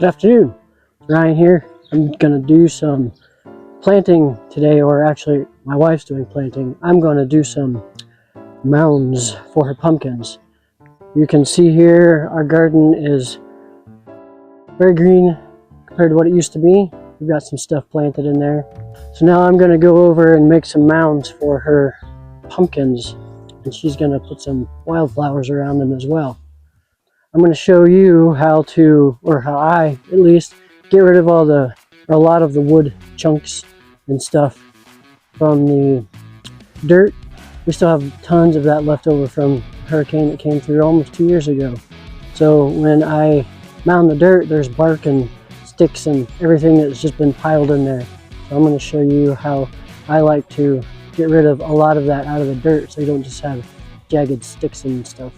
Good afternoon, Ryan here. I'm gonna do some planting today, or actually my wife's doing planting. I'm gonna do some mounds for her pumpkins. You can see here our garden is very green compared to what it used to be. We've got some stuff planted in there. So now I'm gonna go over and make some mounds for her pumpkins, and she's gonna put some wildflowers around them as well. I'm going to show you how to, or how I at least, get rid of a lot of the wood chunks and stuff from the dirt. We still have tons of that left over from a hurricane that came through almost 2 years ago. So when I mound the dirt, there's bark and sticks and everything that's just been piled in there. So I'm going to show you how I like to get rid of a lot of that out of the dirt, so you don't just have jagged sticks and stuff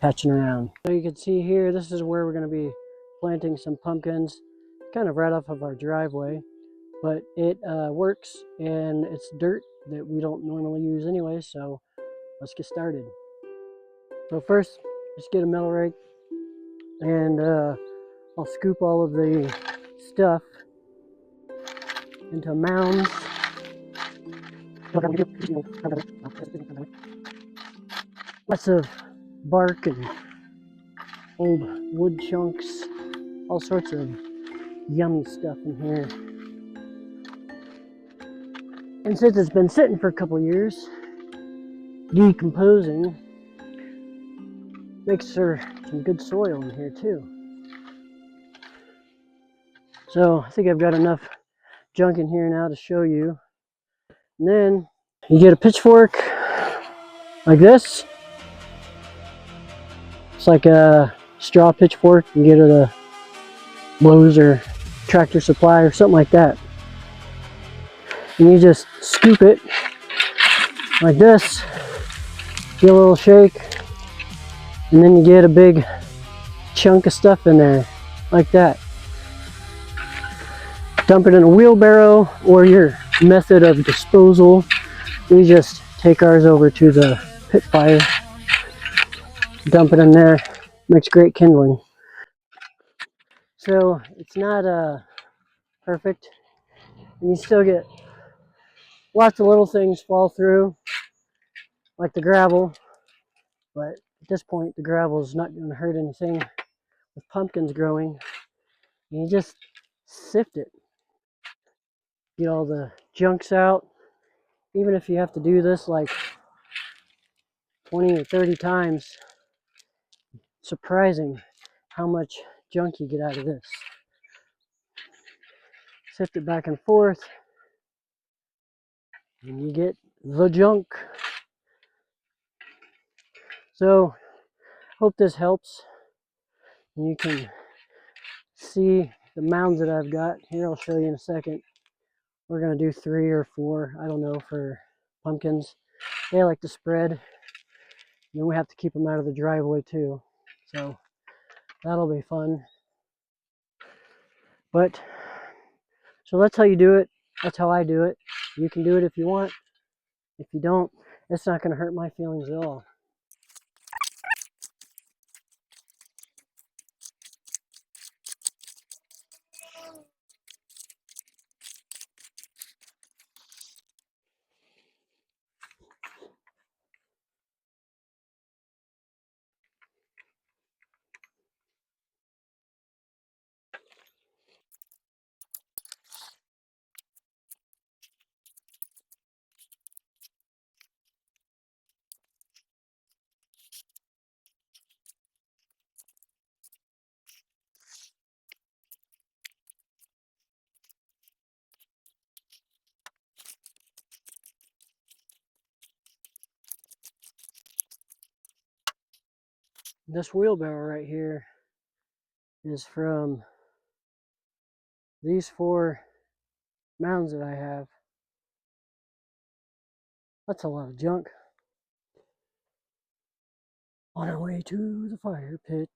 patching around. So you can see here, this is where we're going to be planting some pumpkins, kind of right off of our driveway, but it works, and it's dirt that we don't normally use anyway, so let's get started. So first, just get a metal rake, and I'll scoop all of the stuff into mounds. Lots of bark and old wood chunks, all sorts of yummy stuff in here. And since it's been sitting for a couple years, decomposing, makes for some good soil in here too. So I think I've got enough junk in here now to show you. And then you get a pitchfork like this. It's like a straw pitchfork. You can get it at a Lowe's or Tractor Supply or something like that. And you just scoop it like this, get a little shake, and then you get a big chunk of stuff in there like that. Dump it in a wheelbarrow or your method of disposal. We just take ours over to the pit fire, dump it in there, makes great kindling. So it's not perfect, and you still get lots of little things fall through, like the gravel, but at this point the gravel is not going to hurt anything with pumpkins growing. And you just sift it, get all the junks out. Even if you have to do this like 20 or 30 times, surprising how much junk you get out of this. Sift it back and forth, and you get the junk. So, hope this helps. And you can see the mounds that I've got. Here, I'll show you in a second. We're going to do 3 or 4, I don't know, for pumpkins. They like to spread. And then we have to keep them out of the driveway too. So, that'll be fun. But, so that's how you do it. That's how I do it. You can do it if you want. If you don't, it's not going to hurt my feelings at all. This wheelbarrow right here is from these 4 mounds that I have. That's a lot of junk. On our way to the fire pit.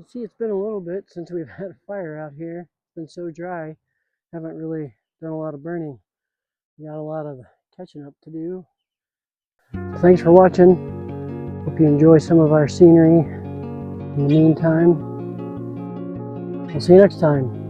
You see, it's been a little bit since we've had a fire out here. It's been so dry. Haven't really done a lot of burning. We got a lot of catching up to do. Thanks for watching. Hope you enjoy some of our scenery. In the meantime, we'll see you next time.